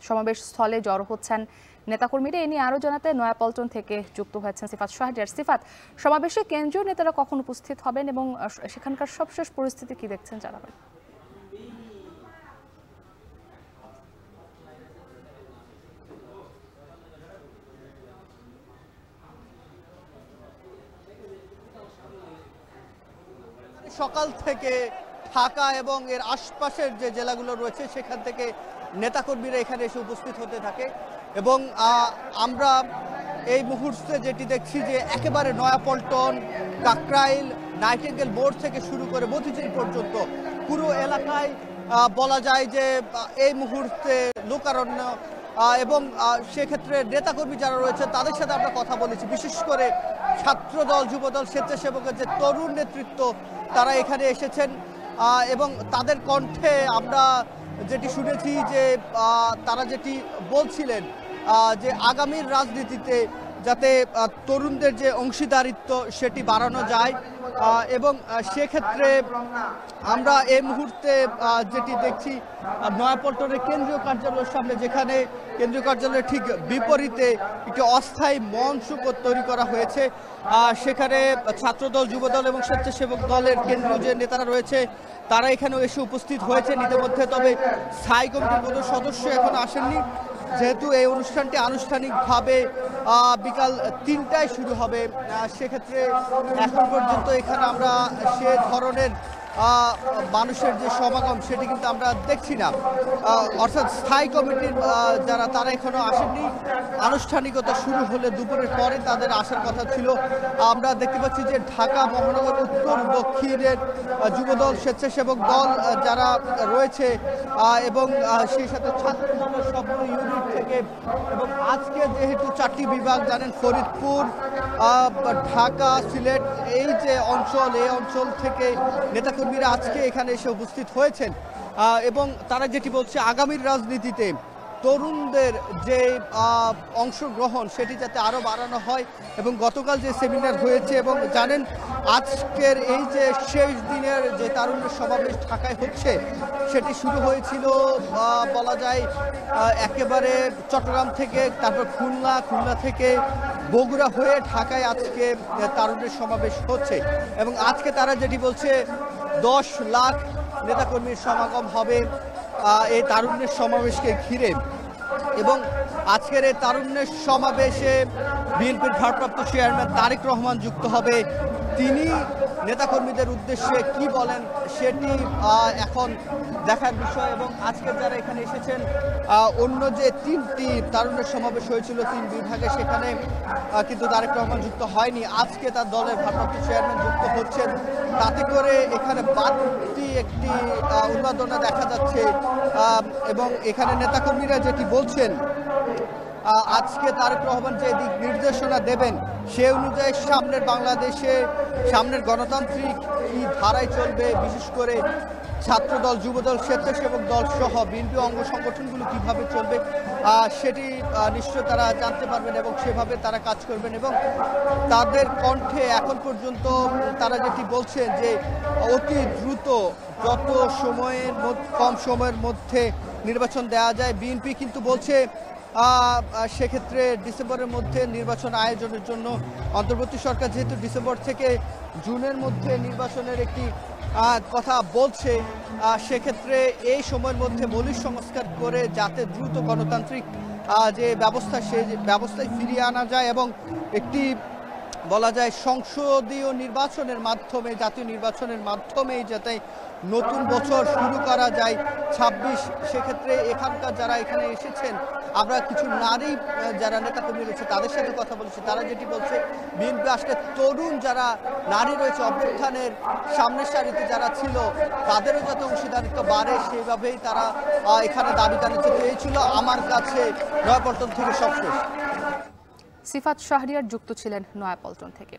সমাবেশ স্থলে জড়ো হচ্ছেন নেতাকর্মীরা। এ নিয়ে আরও জানাতে নয়াপল্টন থেকে যুক্ত হয়েছেন সিফাত শাহরিয়ার। সিফাত, সমাবেশে কেন্দ্রীয় নেতারা কখন উপস্থিত হবেন এবং সেখানকার সবশেষ পরিস্থিতি কি দেখছেন জানাবেন। সকাল থেকে ঢাকা এবং এর আশপাশের যে জেলাগুলো রয়েছে সেখান থেকে নেতাকর্মীরা এখানে এসে উপস্থিত হতে থাকে এবং আমরা এই মুহূর্তে যেটি দেখছি যে একেবারে নয়াপল্টন, কাকরাইল, নাইটিঙ্গেল মোড় থেকে শুরু করে মতিঝিল পর্যন্ত পুরো এলাকায় বলা যায় যে এই মুহূর্তে লোকারণ্য এবং সেক্ষেত্রে নেতাকর্মী যারা রয়েছে তাদের সাথে আমরা কথা বলেছি। বিশেষ করে ছাত্রদল, যুবদল, স্বেচ্ছাসেবকের যে তরুণ নেতৃত্ব তারা এখানে এসেছেন এবং তাদের কণ্ঠে আমরা যেটি শুনেছি যে তারা যেটি বলছিলেন যে আগামীর রাজনীতিতে যাতে তরুণদের যে অংশীদারিত্ব সেটি বাড়ানো যায় এবং সেক্ষেত্রে আমরা এই মুহূর্তে যেটি দেখছি নয়াপল্টনের কেন্দ্রীয় কার্যালয়ের সামনে, যেখানে কেন্দ্রীয় কার্যালয়ের ঠিক বিপরীতে একটি অস্থায়ী মঞ্চ তৈরি করা হয়েছে। সেখানে ছাত্রদল, যুবদল এবং স্বেচ্ছাসেবক দলের কেন্দ্রীয় যে নেতারা রয়েছে তারা এখানে এসে উপস্থিত হয়েছেন ইতিমধ্যে। তবে স্থায়ী কমিটির কোনো সদস্য এখন আসেননি, যেহেতু এই অনুষ্ঠানটি আনুষ্ঠানিকভাবে বিকাল ৩টায় শুরু হবে। সেক্ষেত্রে এখন পর্যন্ত এখানে আমরা সে ধরনের মানুষের যে সমাগম সেটি কিন্তু আমরা দেখছি না, অর্থাৎ স্থায়ী কমিটির যারা তারা এখনো আসেননি। আনুষ্ঠানিকতা শুরু হলে দুপুরের পরে তাদের আসার কথা ছিল। আমরা দেখতে পাচ্ছি যে ঢাকা মহানগর উত্তর দক্ষিণের যুবদল, স্বেচ্ছাসেবক দল যারা রয়েছে এবং সেই সাথে ছাত্র দলের সবগুলো ইউনিট থেকে, এবং আজকে যেহেতু 4টি বিভাগ জানেন, ফরিদপুর, ঢাকা, সিলেট, এই যে অঞ্চল, এই অঞ্চল থেকে নেতাকর্মীরা আজকে এখানে এসে উপস্থিত হয়েছেন এবং তারা যেটি বলছে আগামীর রাজনীতিতে তরুণদের যে অংশগ্রহণ সেটি যাতে আরও বাড়ানো হয়। এবং গতকাল যে সেমিনার হয়েছে এবং জানেন আজকের এই যে শেষ দিনের যে তারুণ্যের সমাবেশ ঢাকায় হচ্ছে সেটি শুরু হয়েছিল বলা যায় একেবারে চট্টগ্রাম থেকে, তারপর খুলনা থেকে বগুড়া হয়ে ঢাকায় আজকে তারুণ্যের সমাবেশ হচ্ছে এবং আজকে তারা যেটি বলছে 10 লাখ নেতাকর্মীর সমাগম হবে এই তারুণ্যের সমাবেশকে ঘিরে। এবং আজকের এই তারুণ্যের সমাবেশে বিএনপির ভারপ্রাপ্ত চেয়ারম্যান তারেক রহমান যুক্ত হবে। তিনি নেতাকর্মীদের উদ্দেশ্যে কি বলেন সেটি এখন দেখার বিষয়। এবং আজকে যারা এখানে এসেছেন, অন্য যে 3টি তারুণ্যের সমাবেশ হয়েছিল 3 বিভাগে, সেখানে কিন্তু তারেক রহমান যুক্ত হয়নি। আজকে তার দলের ভারপ্রাপ্ত চেয়ারম্যান যুক্ত হচ্ছেন, তাতে করে এখানে বাড়তি একটি উন্মাদনা দেখা যাচ্ছে। এবং এখানে নেতাকর্মীরা যেটি বলছেন আজকে তারেক রহমান যে দিক নির্দেশনা দেবেন সে অনুযায়ী সামনের বাংলাদেশে সামনের গণতান্ত্রিক কি ধারায় চলবে, বিশেষ করে ছাত্রদল, যুবদল, স্বেচ্ছাসেবক দল সহ বিএনপি অঙ্গ সংগঠনগুলো কিভাবে চলবে সেটি নিশ্চয় তারা জানতে পারবেন এবং সেভাবে তারা কাজ করবেন। এবং তাদের কণ্ঠে এখন পর্যন্ত তারা যেটি বলছেন যে অতি দ্রুত যত কম সময়ের মধ্যে নির্বাচন দেওয়া যায়। বিএনপি কিন্তু বলছে সেক্ষেত্রে ডিসেম্বরের মধ্যে নির্বাচন আয়োজনের জন্য অন্তর্বর্তী সরকার যেহেতু ডিসেম্বর থেকে জুনের মধ্যে নির্বাচনের একটি কথা বলছে, সেক্ষেত্রে এই সময়ের মধ্যে মৌলিক সংস্কার করে যাতে দ্রুত গণতান্ত্রিক যে ব্যবস্থা সেই ব্যবস্থায় ফিরিয়ে আনা যায় এবং একটি বলা যায় সংসদীয় নির্বাচনের মাধ্যমে, জাতীয় নির্বাচনের মাধ্যমেই যাতে নতুন বছর শুরু করা যায় 26। সেক্ষেত্রে এখানকার যারা এখানে এসেছেন, আমরা কিছু নারী যারা নেতাকর্মী রয়েছে তাদের সাথে কথা বলেছি। তারা যেটি বলছে বিএনপি আসলে তরুণ যারা নারী রয়েছে অভ্যুত্থানের সামনের সারিতে যারা ছিল তাদেরও যাতে অংশীদারিত্ব বাড়ে সেইভাবেই তারা এখানে দাবি জানিয়েছে। তো এই ছিল আমার কাছে নয়াপল্টন থেকে সবশেষ। সিফাত শাহরিয়ার যুক্ত ছিলেন নয়াপল্টন থেকে।